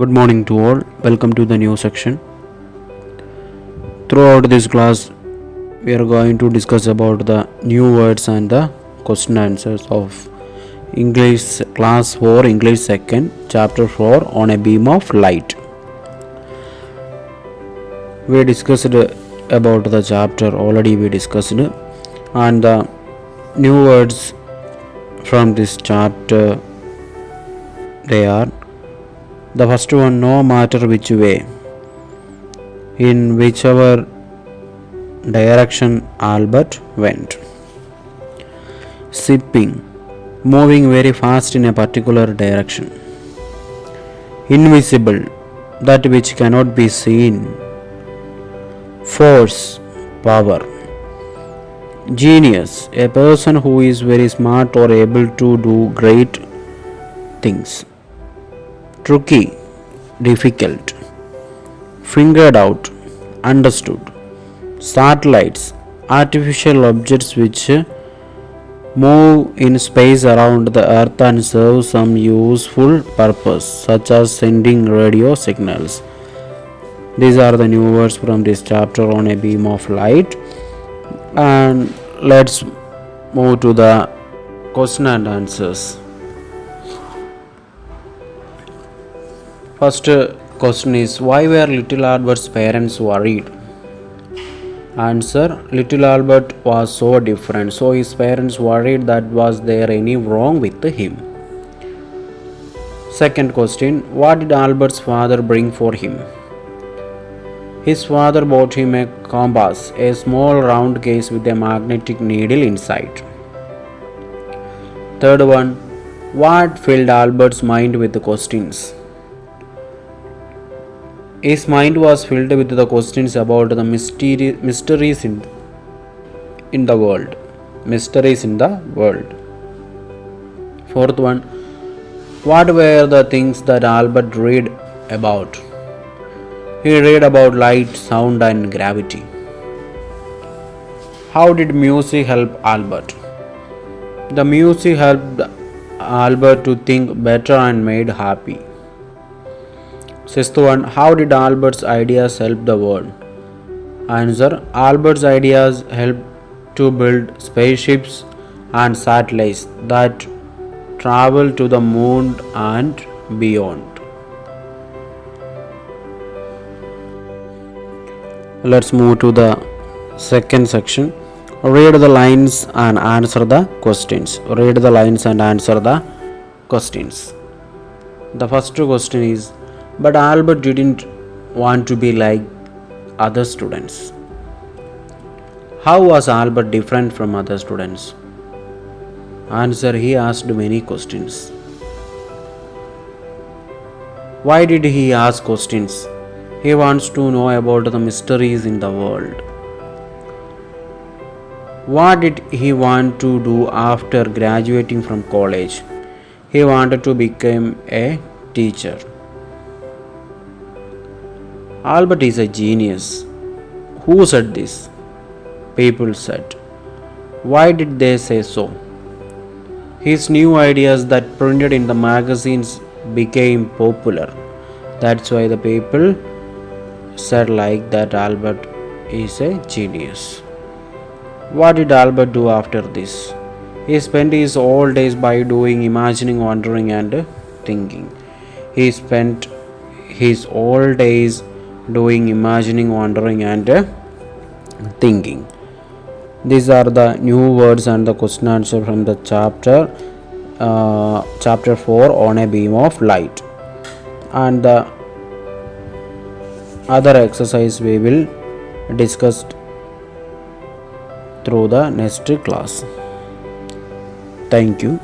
Good morning to all. Welcome to the new section. Throughout this class, we are going to discuss about the new words and the question answers of English class 4 English 2nd chapter 4 on a beam of light. We discussed about the chapter already and the new words from this chapter they are the first one, no matter which way, in whichever direction Albert went. Sipping, moving very fast in a particular direction. Invisible, that which cannot be seen. Force, power. Genius, a person who is very smart or able to do great things. Tricky, difficult. Fingered out, understood. Satellites, artificial objects which move in space around the earth and serve some useful purpose, such as sending radio signals. These are the new words from this chapter on a beam of light. And let's move to the question and answers. First question is, why were little Albert's parents worried? Answer, little Albert was so different, so his parents worried that was there any wrong with him. Second question, what did Albert's father bring for him? His father bought him a compass, a small round case with a magnetic needle inside. Third one, what filled Albert's mind with the questions? His mind was filled with the questions about the mysteries in the world. Mysteries in the world. Fourth one, what were the things that Albert read about? He read about light, sound, and gravity. How did music help Albert? The music helped Albert to think better and made happy. Sixth one, how did Albert's ideas help the world? Answer, Albert's ideas helped to build spaceships and satellites that travel to the moon and beyond. Let's move to the second section. Read the lines and answer the questions. Read the lines and answer the questions. The first question is, but Albert didn't want to be like other students. How was Albert different from other students? Answer, he asked many questions. Why did he ask questions? He wants to know about the mysteries in the world. What did he want to do after graduating from college? He wanted to become a teacher. Albert is a genius. Who said this? People said. Why did they say so? His new ideas that printed in the magazines became popular. That's why the people said like that Albert is a genius. What did Albert do after this? He spent his whole days by doing imagining, wondering, and thinking. He spent his whole days doing imagining, wondering, and thinking. These are the new words and the question answer from the chapter 4 on a beam of light. And the other exercise we will discuss through the next class. Thank you.